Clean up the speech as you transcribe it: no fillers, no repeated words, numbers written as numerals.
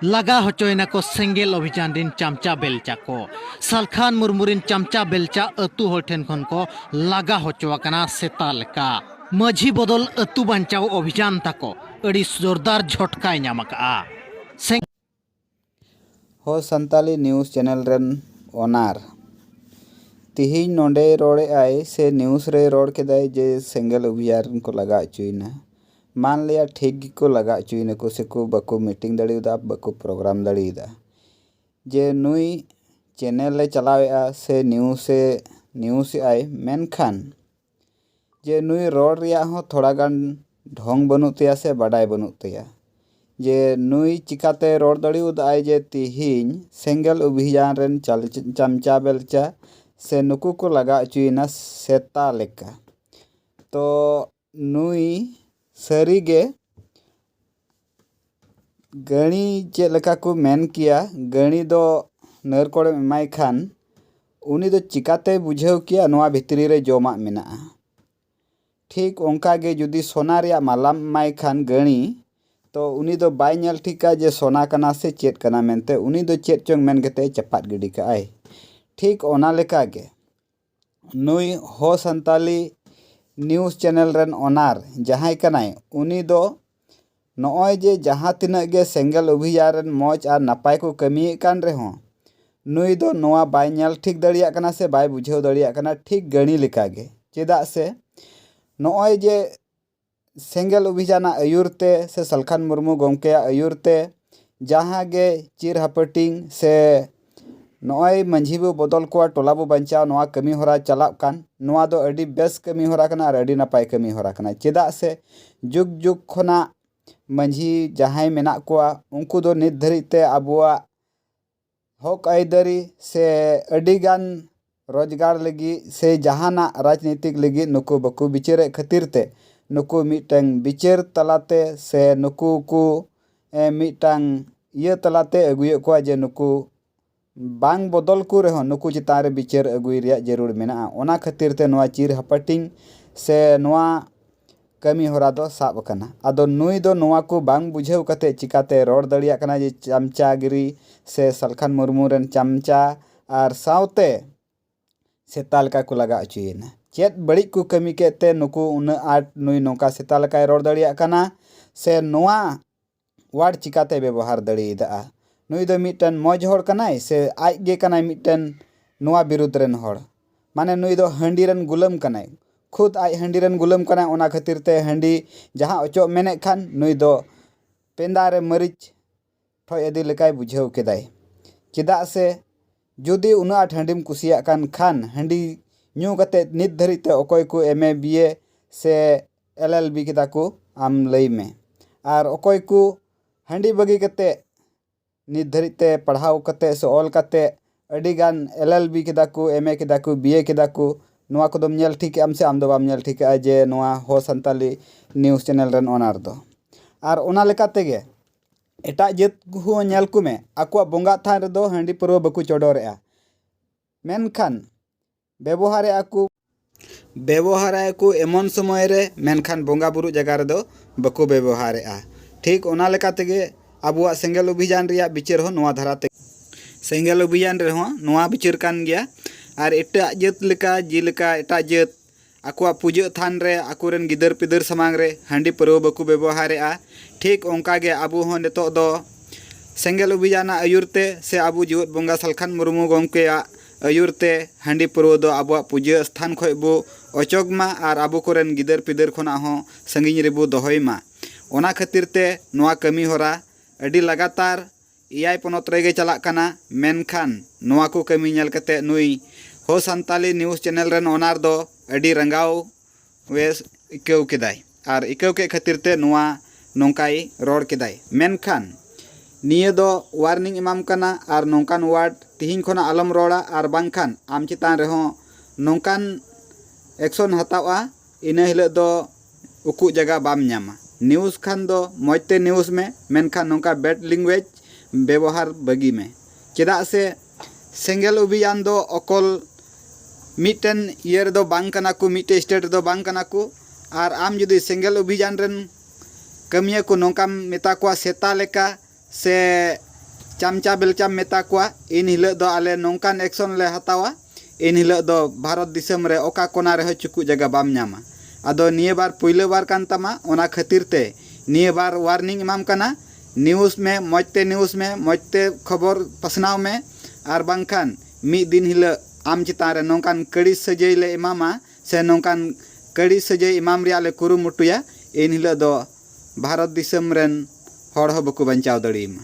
लगा होचोयना को सेंगेल अभियान दिन चमचा बेलचा को सालखान मुर्मुरिन चमचा बेलचा अतु हर ठेन खन को लगा होचोवाकना सेता लेका माझी बदल अतु बांचाओ अभियान ताको अड़ी जोरदार झटकाय नामका हो संताली न्यूज़ चैनल रेन ओनार तिहिन नोंडे रोड़े आए से न्यूज़ रे रोड़ केदाय जे सेंगेल अभियान को लगा चुईना मान लिया ठीक को लगा चुईना को से को बको मीटिंग दड़ीदा बको प्रोग्राम दड़ीदा जे नुई चैनल ले चलावेआ से न्यूज़ आए मेनखान जे नुई रोड़ रिया हो थोड़ा गान ढोंग बनुतिया से बड़ाई बनुतिया जे नुई चिकाते रोड़ दड़ीदाय जे तिहिन सेंगेल अभियान रेन चमचा बेलचा से नुकु को लगा चुईना सेता लेका तो नुई सरीगे गणी चे लेका को मेन किया गणी दो नर कोड़े एमाय खान उनी दो चिकाते बुझाव किया नोआ भितरी रे जोमा मेना ठीक ओंका गे जुदी सोना रिया मालाम एमाय खान गणी तो उनी दो बाय नेल ठिका जे सोना कना से चेत कना मेनते उनी दो चेत चोंग मेन गते चपात गिडी का आय ठीक ओना लेका गे नुई हो संताली न्यूज़ चैनल रेन ओनार जहां कनाय उनी दो नॉय जे जहां तिना गे सेंगेल अभियान रेन मौज और नापाय को कमी कान रेहो नुई दो नोआ बाय नेल ठीक दड़िया कना से बाय बुझाव दड़िया कना ठीक गणी लेका गे चेदा से नॉय जे सेंगेल अभियान आयुरते से सालखान मुर्मू गमके आयुरते जहां गे चिर हापटिंग से नॉय मंझी बो बदल को टोला बो बंचाव नोआ कमी होरा चलाव कान नोआ दो अडी बेस कमी होरा कना और अडी नापाय कमी होरा कना चेदा से जुग जुग खना मंझी जहां मेना कोआ उनको दो नित धरिते अबुआ हक आयदारी से अडी गान रोजगार लगी से जहाना राजनीतिक लगी नुकु बकु बिचारे खातिर ते नुकु मिटंग बिचार तलाते से नुकु को मिटंग ये तलाते अगुए को जे नुकु बांग बदल को रहो नुकु चितान रे बिचार अगुई रिया जरूर मेना ओना खातिर ते नोआ चिर हापटिंग से नोआ कमी होरा दो साब कना आदो नुई दो नोआ को बांग बुझाव कते चिकाते रोड दड़िया कना जे चमचागिरी से सालखान मुर्मू रेन चमचा और सावते सेता लेका को लगा अचुयेना चेत बड़ी को कमी केते नुकु उन आट नुई नोका सेता लेकाय रोड दड़िया कना से नोआ वार्ड चिकाते व्यवहार दड़ीदा नुई दो मिटन मौज होड़ कनाय से आज गे कनाय मिटन नोआ विरुद्ध रेन होड़ माने नुई दो हंडी रेन गुलाम कनाय खुद आज हंडी रेन गुलाम कनाय ओना खातिर ते हंडी जहां अचो मेने खान नुई दो पेंदा रे मरीच ठोय एदी लेकाय बुझाव केदाय चेदा से जुदी उना आठ हंडीम कुसिया कान खान हंडी न्यू कते नित धरिते अकोय को एमए बीए से एलएलबी केदा को आम लई में और अकोय को हंडी बगी कते नित धरिते पढ़ाव कते से ऑल कते अडी गान एलएलबी केदा को एमए केदा को बीए केदा को नोआ को दम नेल ठीक आम से आम दो बाम नेल ठीक जे नोआ हो संताली न्यूज़ चैनल रेन ओनार दो और ओना लेका तेगे एटा जेत को नेल को में आकुआ बोंगा थान रे दो हंडी परव बकु चोडोरेआ मेनखान व्यवहार को एमन समय रे मेनखान बोंगा बुरु जगह रे दो बकु व्यवहारेआ ठीक ओना लेका तेगे अबुआ सेंगेल अभियान रिया बिचार हो नोआ धराते सेंगेल अभियान रे हो नोआ बिचार कान गया और एटा जेत लेका जिलेका एटा जेत आकुआ पूजा थान रे आकुरेन गिदर पिदर समांग रे हंडी परव बकु व्यवहारेआ ठीक ओंका गे अबु हो नेतो दो सेंगेल अभियान आयुरते से अबु जीवत बोंगा सालखान मुर्मू गमके आयुरते हंडी परव दो अबुआ पूजा स्थान खो बो अचोगमा और अबु कोरेन गिदर पिदर खना हो संगिन रेबो दोहयमा ओना खातिर ते नोआ कमी होरा अडी लगातार एआई पनत रेगे चला कना मेनखान नोआ को कमी नेल कते नुई हो संताली न्यूज़ चैनल रेन ओनार दो अडी रंगाव वेस इकव केदाय और इकव के खातिर ते नोआ नोंकाई रोड केदाय मेनखान निये दो वार्निंग इमाम कना और नोंकान वार्ड तिहिन खना आलम रोड़ा और बांखान आम चितान रेहो नोंकान एक्शन हतावा इना हिले दो उकु जगह बाम न्यामा न्यूज़ खान दो मौजते न्यूज़ में मेनखान नोंका बैड लैंग्वेज व्यवहार बगी में चेदा से सेंगेल अभियान दो अकल मिटन ईयर दो बांग कना को मिटे स्टेट दो बांग कना को और आम जुदी सेंगेल अभियान रेन कमिया को नोंका मेता को सेता लेका से चामचा बेलचा मेता कोआ इन हिलो दो आले नोंकान एक्शन ले हतावा इन हिलो दो भारत दिसम रे ओका कोना रे चुकु जगह बाम न्यामा आदो निये बार पुइले बार कान तमा ओना खातिर ते निये बार वार्निंग इमाम कना न्यूज़ में मजते खबर पसनाव में आर बांखान मी दिन हिलो आम चितान रे नोंकान कड़ी सजै ले इमामा से नोंकान कड़ी सजै इमाम रिया ले कुरुमुटुया इन हिलो दो भारत दिसम रेन हड़ हो बको बंचाव दड़ीमा।